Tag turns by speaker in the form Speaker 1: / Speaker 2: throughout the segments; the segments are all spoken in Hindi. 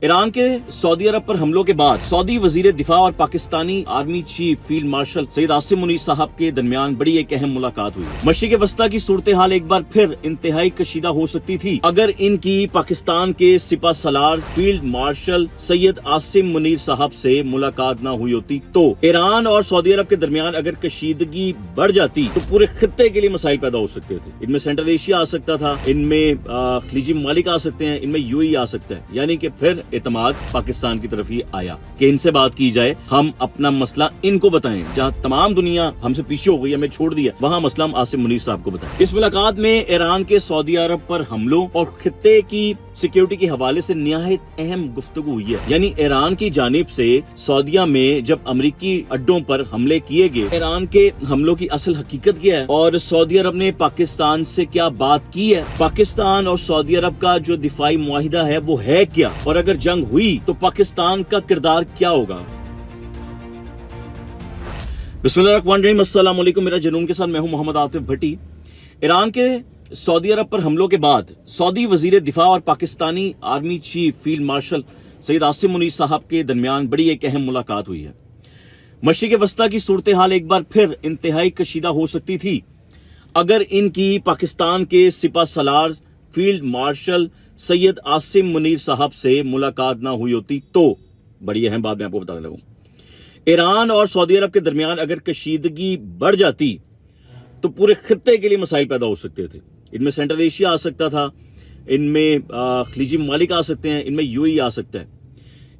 Speaker 1: ईरान के सऊदी अरब पर हमलों के बाद सऊदी वजीर दिफा और Pakistani army chief field marshal Syed Asim Munir साहब के दरमियान बड़ी एक अहम मुलाकात हुई। मशरिक़ वस्ता की सूरत हाल एक बार फिर इंतहाई कशीदा हो सकती थी अगर इनकी पाकिस्तान के सिपा सलार फील्ड मार्शल सैयद आसिम मुनीर साहब से मुलाकात न हुई होती तो ईरान और सऊदी अरब के दरमियान अगर कशीदगी बढ़ जाती तो पूरे खित्ते के लिए मसाइल पैदा हो सकते थे। इनमें सेंट्रल एशिया आ सकता था, इनमें खलीजी ममालिक आ सकते हैं, इनमें यूएई आ सकता है, यानी कि फिर एतमाद पाकिस्तान की तरफ ही आया कि इनसे बात की जाए, हम अपना मसला इनको बताएं। जहां तमाम दुनिया हमसे पीछे हो गई, हमें छोड़ दिया, वहां मसला हम आसिम मुनीर साहब को बताएं। इस मुलाकात में ईरान के सऊदी अरब पर हमलों और खित्ते की सिक्योरिटी के हवाले से निहायत अहम गुफ्तगू हुई है। यानी ईरान की जानिब से सऊदिया में जब अमरीकी अड्डों पर हमले किए गए, ईरान के हमलों की असल हकीकत क्या है और सऊदी अरब ने पाकिस्तान से क्या बात की है, पाकिस्तान और सऊदी अरब का जो दिफाई मुआहिदा है वो है क्या, और अगर जंग हुई तो पाकिस्तान का किरदार क्या होगा। बिस्मिल्लाहिर्रहमानिर्रहीम, अस्सलाम वालेकुम। मेरा जुनून के साथ मैं हूं मोहम्मद आतिफ भट्टी। ईरान के सऊदी अरब पर हमलों के बाद सऊदी वजीर दिफा और Pakistani army chief field marshal Syed Asim Munir साहब के दरमियान बड़ी एक अहम मुलाकात हुई है। मशरिक़ वस्ता की सूरत हाल एक बार फिर इंतहाई कशीदा हो सकती थी अगर इनकी पाकिस्तान के सिपा सलार फील्ड मार्शल सैयद आसिम मुनीर साहब से मुलाकात ना हुई होती तो बड़ी अहम बात मैं आपको बताने लगूं। ईरान और सऊदी अरब के दरमियान अगर कशीदगी बढ़ जाती तो पूरे खित्ते के लिए मसाइल पैदा हो सकते थे। इनमें सेंट्रल एशिया आ सकता था, इनमें खलीजी ममालिक आ सकते हैं, इनमें यूएई आ सकता है।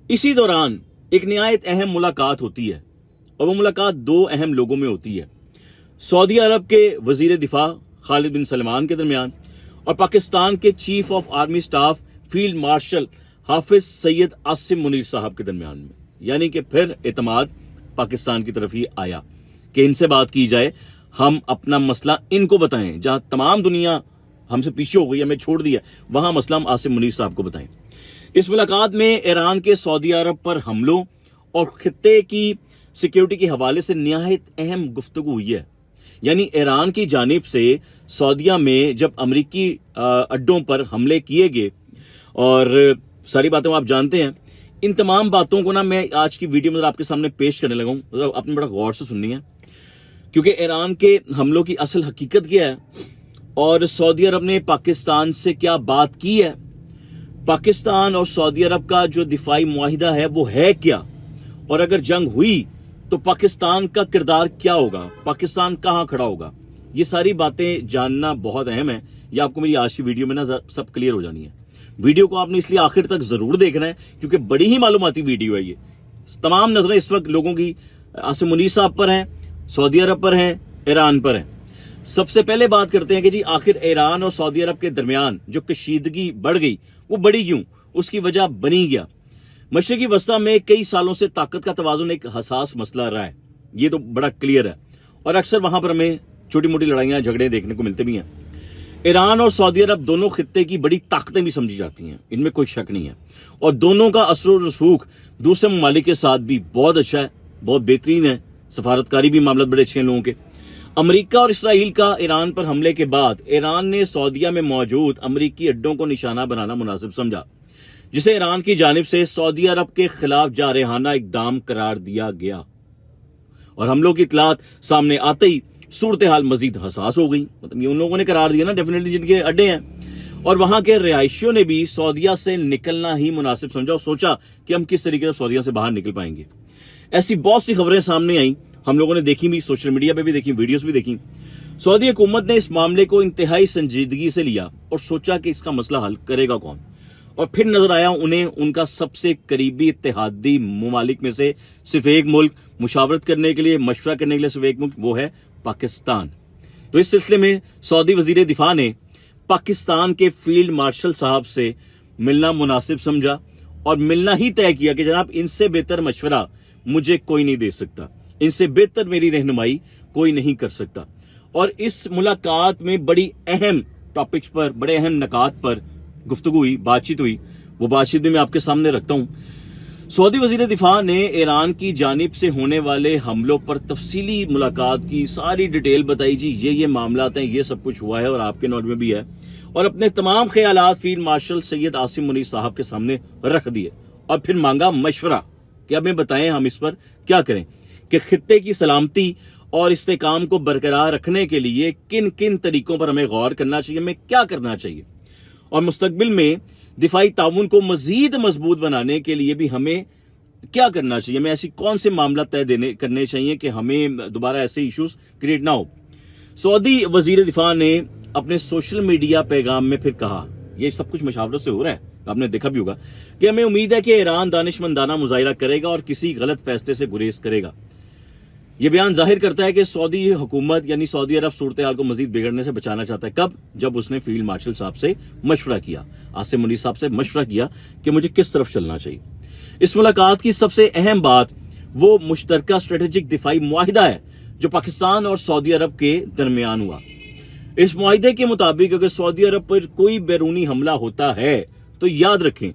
Speaker 1: इसी दौरान एक निहायत अहम मुलाकात होती है और वो मुलाकात दो अहम लोगों में होती है, सऊदी अरब के वजीर दिफा खालिद बिन सलमान के दरमियान और पाकिस्तान के chief of army staff field marshal Hafiz Syed Asim Munir साहब के दरमियान में। यानी कि फिर एतमाद पाकिस्तान की तरफ ही आया कि इनसे बात की जाए, हम अपना मसला इनको बताएं। जहां तमाम दुनिया हमसे पीछे हो गई, हमें छोड़ दिया, वहां मसला हम आसिम मुनीर साहब को बताएं। इस मुलाकात में ईरान के सऊदी अरब पर हमलों और खित्ते की सिक्योरिटी के हवाले से निहायत अहम गुफ्तगू हुई है। यानी ईरान की जानिब से सऊदिया में जब अमरीकी अड्डों पर हमले किए गए और सारी बातें आप जानते हैं। इन तमाम बातों को ना मैं आज की वीडियो में आपके सामने पेश करने लगा हूं, आपने बड़ा गौर से सुननी है क्योंकि ईरान के हमलों की असल हकीकत क्या है और सऊदी अरब ने पाकिस्तान से क्या बात की है, पाकिस्तान और सऊदी अरब का जो दिफाई मुआहिदा है वो है क्या, और अगर जंग हुई तो पाकिस्तान का किरदार क्या होगा, पाकिस्तान कहां खड़ा होगा। ये सारी बातें जानना बहुत अहम है। ये आपको मेरी आज की वीडियो में ना सब क्लियर हो जानी है। वीडियो को आपने इसलिए आखिर तक जरूर देखना है क्योंकि बड़ी ही मालूमाती वीडियो है ये। तमाम नजरें इस वक्त लोगों की आसिम मुनीर साहब पर हैं, सऊदी अरब पर हैं, ईरान पर हैं। सबसे पहले बात करते हैं कि जी आखिर ईरान और सऊदी अरब के दरमियान जो कशीदगी बढ़ गई वो बढ़ी क्यों, उसकी वजह बनी गया। मशरिक़ी वस्ता में कई सालों से ताकत का तवाज़ुन एक हसास मसला रहा है, ये तो बड़ा क्लियर है और अक्सर वहां पर हमें छोटी मोटी लड़ाइयां झगड़े देखने को मिलते भी हैं। ईरान और सऊदी अरब दोनों खित्ते की बड़ी ताकतें भी समझी जाती हैं, इनमें कोई शक नहीं है, और दोनों का असर और रसूख दूसरे ममालिक के साथ भी बहुत अच्छा है, बहुत बेहतरीन है। सफारतकारी भी मामला बड़े अच्छे हैं लोगों के। अमेरिका और इसराइल का ईरान पर हमले के बाद ईरान ने सऊदिया में मौजूद अमरीकी अड्डों को निशाना बनाना मुनासिब समझा, जिसे ईरान की जानिब से सऊदी अरब के खिलाफ जारहाना इकदाम करार दिया गया और हमलों की इतलात सामने आते ही सूरत हाल मजीद हसास हो गई। मतलब ये उन लोगों ने करार दिया ना, डेफिनेटली जिनके अड्डे हैं, और वहां के रिहायशियों ने भी सऊदिया से निकलना ही मुनासिब समझा और सोचा कि हम किस तरीके से सऊदिया से बाहर निकल पाएंगे। ऐसी बहुत सी खबरें सामने आई, हम लोगों ने देखी भी, सोशल मीडिया पे भी देखी, वीडियोस भी देखी। सऊदी हुकूमत ने इस मामले को इंतहाई संजीदगी से लिया और सोचा कि इसका मसला हल करेगा कौन, और फिर नजर आया उन्हें उनका सबसे करीबी इत्तेहादी ममालिक में से सिर्फ एक मुल्क मुशावरत करने के लिए, मशवरा करने के लिए सिर्फ एक मुल्क, वो है पाकिस्तान। तो इस सिलसिले में सऊदी वजीर दिफा ने पाकिस्तान के फील्ड मार्शल साहब से मिलना मुनासिब समझा और मिलना ही तय किया कि जनाब इनसे बेहतर मशवरा मुझे कोई नहीं दे सकता, इनसे बेहतर मेरी रहनुमाई कोई नहीं कर सकता। और इस मुलाकात में बड़ी अहम टॉपिक्स पर, बड़े अहम नकात पर गुफ्तगू हुई, बातचीत हुई। वो बातचीत भी मैं आपके सामने रखता हूं। सऊदी वजीर दिफा ने ईरान की जानिब से होने वाले हमलों पर तफसीली मुलाकात की सारी डिटेल बताई, जी ये मामलात हैं, ये सब कुछ हुआ है और आपके नॉलेज में भी है, और अपने तमाम ख्यालात फील्ड मार्शल सैयद आसिम मुनीर साहब के सामने रख दिए और फिर मांगा मशवरा कि हमें बताएं हम इस पर क्या करें, कि खित्ते की सलामती और इस्तेकाम को बरकरार रखने के लिए किन किन तरीकों पर हमें गौर करना चाहिए, हमें क्या करना चाहिए, और मुस्तकबिल में दिफाई ताउन को मजीद मजबूत बनाने के लिए भी हमें क्या करना चाहिए, हमें ऐसी कौन से मामला तय करने चाहिए कि हमें दोबारा ऐसे इश्यूज क्रिएट ना हो। सऊदी वजीर दिफा ने अपने सोशल मीडिया पैगाम में फिर कहा, ये सब कुछ मशावरत से हो रहा है, आपने देखा भी होगा, कि हमें उम्मीद है कि ईरान दानिशमंदाना मुजाहिरा करेगा और किसी गलत फैसले से गुरेज करेगा। यह बयान जाहिर करता है कि सऊदी हुकूमत यानी सऊदी अरब सूरत हाल को मजीद बिगड़ने से बचाना चाहता है। कब? जब उसने फील्ड मार्शल साहब से मशवरा किया, आसिम मुनीर साहब से मशवरा किया कि मुझे किस तरफ चलना चाहिए। इस मुलाकात की सबसे अहम बात वो मुश्तरका स्ट्रेटेजिक दिफाई मुआहिदा है जो पाकिस्तान और सऊदी अरब के दरमियान हुआ। इस मुआहिदे के मुताबिक अगर सऊदी अरब पर कोई बैरूनी हमला होता है तो याद रखें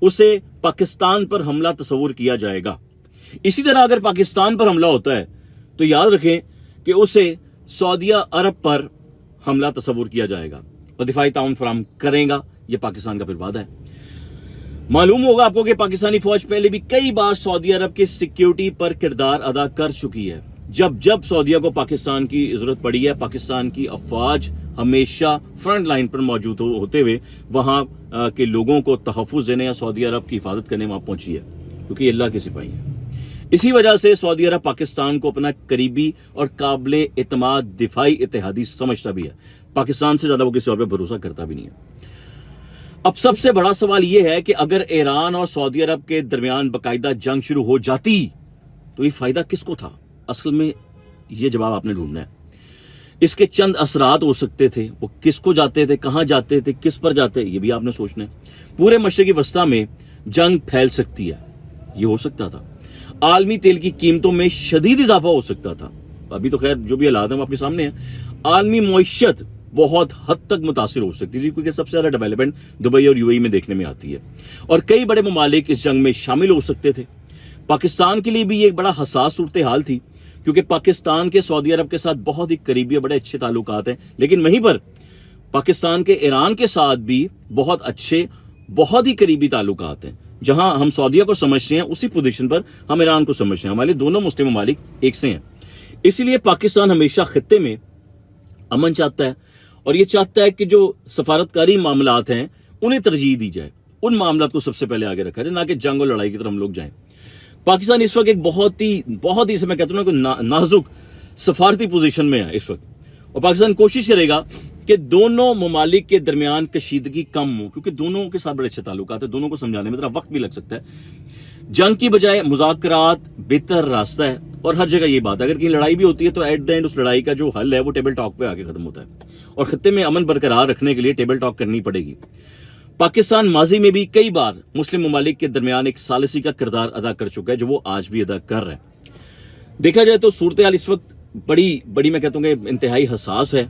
Speaker 1: उसे पाकिस्तान पर हमला तस्वुर किया जाएगा। इसी तरह अगर पाकिस्तान पर हमला होता है तो याद रखें कि उसे सऊदी अरब पर हमला तस्वुर किया जाएगा और दिफाई ताउन फराहम करेगा। यह पाकिस्तान का फिर वादा है। मालूम होगा आपको कि पाकिस्तानी फौज पहले भी कई बार सऊदी अरब की सिक्योरिटी पर किरदार अदा कर चुकी है। जब जब सऊदीया को पाकिस्तान की जरूरत पड़ी है, पाकिस्तान की अफवाज हमेशा फ्रंट लाइन पर मौजूद होते हुए वहां के लोगों को तहफ़्फ़ुज़ देने या सऊदी अरब की हिफाजत करने वहां पहुंची है, क्योंकि अल्लाह के सिपाही है। इसी वजह से सऊदी अरब पाकिस्तान को अपना करीबी और काबिले एतमाद दिफाई इत्तेहादी समझता भी है। पाकिस्तान से ज्यादा वो किसी और पर भरोसा करता भी नहीं है। अब सबसे बड़ा सवाल यह है कि अगर ईरान और सऊदी अरब के दरमियान बाकायदा जंग शुरू हो जाती तो ये फायदा किसको था? असल में यह जवाब आपने ढूंढना है। इसके चंद असरात हो सकते थे, वो किसको जाते थे, कहां जाते थे, किस पर जाते, ये भी आपने सोचना है। पूरे मशरिकी वस्ता में जंग फैल सकती है, ये हो सकता था। आलमी तेल की कीमतों में शदीद इजाफा हो सकता था। अभी तो खैर जो भी हालात हैं आपके सामने है। आलमी मईशत बहुत हद तक मुतासिर हो सकती थी, क्योंकि सबसे ज्यादा डेवलपमेंट दुबई और यूएई में देखने में आती है, और कई बड़े ममालिक इस जंग में शामिल हो सकते थे। पाकिस्तान के लिए भी ये एक बड़ा हसास सूरत हाल थी, क्योंकि पाकिस्तान के सऊदी अरब के साथ बहुत ही करीबी और बड़े अच्छे ताल्लुकात हैं, लेकिन वहीं पर पाकिस्तान के ईरान के साथ भी बहुत अच्छे, बहुत ही करीबी ताल्लुकात हैं। जहां हम सऊदीया को समझते हैं उसी पोजीशन पर हम ईरान को समझते हैं। हमारे दोनों मुस्लिम ममालिक एक से हैं। इसीलिए पाकिस्तान हमेशा खित्ते में अमन चाहता है, और यह चाहता है कि जो सफारतकारी मामलात हैं उन्हें तरजीह दी जाए, उन मामलात को सबसे पहले आगे रखा जाए, ना कि जंग और लड़ाई की तरफ हम लोग जाएं। पाकिस्तान इस वक्त एक बहुत ही इसे मैं कहता हूं नाजुक सफारती पोजीशन में है इस वक्त, और पाकिस्तान कोशिश करेगा कि दोनों ममालिक के दरमियान कशीदगी कम हो, क्योंकि दोनों के साथ बड़े अच्छे ताल्लुकात है। दोनों को समझाने में थोड़ा वक्त भी लग सकता है। जंग की बजाय मुज़ाकरात बेहतर रास्ता है, और हर जगह ये बात है, अगर कहीं लड़ाई भी होती है तो एट द एंड उस लड़ाई का जो हल है वो टेबल टॉक पे आके खत्म होता है, और खत्ते में अमन बरकरार रखने के लिए टेबल टॉक करनी पड़ेगी। पाकिस्तान माजी में भी कई बार मुस्लिम ममालिक के दरमियान एक सालिसी का किरदार अदा कर चुका है, जो वो आज भी अदा कर रहा है। देखा जाए तो सूरत हाल इस वक्त बड़ी मैं कहता हूँ इंतहाई हसास है,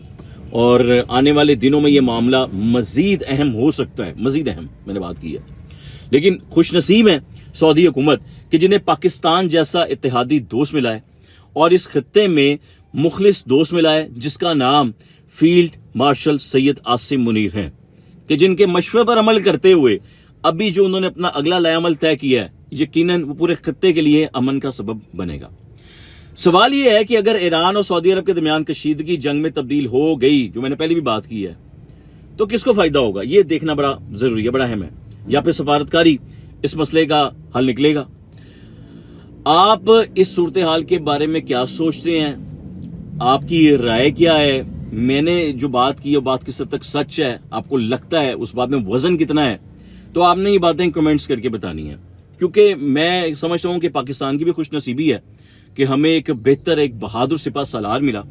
Speaker 1: और आने वाले दिनों में यह मामला मजीद अहम हो सकता है, मजीद अहम मैंने बात की है। लेकिन खुशनसीब है सऊदी हुकूमत कि जिन्हें पाकिस्तान जैसा इत्तेहादी दोस्त मिला है, और इस खत्ते में मुखलिस दोस्त मिला है जिसका नाम फील्ड मार्शल सैयद आसिम मुनीर है, कि जिनके मशवरे पर अमल करते हुए अभी जो उन्होंने अपना अगला लाएअमल तय किया है, यकीनन वो पूरे खत्ते के लिए अमन का सबब बनेगा। सवाल यह है कि अगर ईरान और सऊदी अरब के दरमियान कशीदगी जंग में तब्दील हो गई, जो मैंने पहले भी बात की है, तो किसको फायदा होगा, यह देखना बड़ा जरूरी है, बड़ा अहम है। या फिर सफारतकारी इस मसले का हल निकलेगा। आप इस सूरत हाल के बारे में क्या सोचते हैं, आपकी राय क्या है? मैंने जो बात की वो बात किस हद तक सच है, आपको लगता है उस बात में वजन कितना है? तो आपने ये बातें कमेंट्स करके बतानी है, क्योंकि मैं समझता हूं कि पाकिस्तान की भी खुशनसीबी है कि हमें एक बेहतर, एक बहादुर सिपह सालार मिला,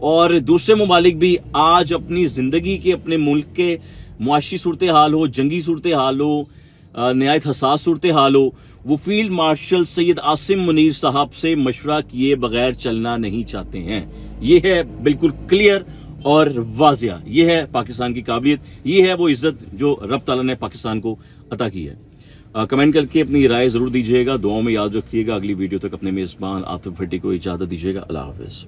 Speaker 1: और दूसरे ममालिक भी आज अपनी जिंदगी के, अपने मुल्क के मुआशी सूरत हाल हो, जंगी सूरत हाल हो, नहायत हसास सूरत हाल हो, वो फील्ड मार्शल सैयद आसिम मुनीर साहब से मशवरा किए बगैर चलना नहीं चाहते हैं। यह है बिल्कुल क्लियर और वाजिया, यह है पाकिस्तान की काबिलियत, यह है वो इज्जत जो रब ताला ने पाकिस्तान को अता की है। कमेंट करके अपनी राय जरूर दीजिएगा, दुआओं में याद रखिएगा। अगली वीडियो तक अपने मेजबान आतिफ भट्टी को इजाजत दीजिएगा। अल्लाह हाफिज।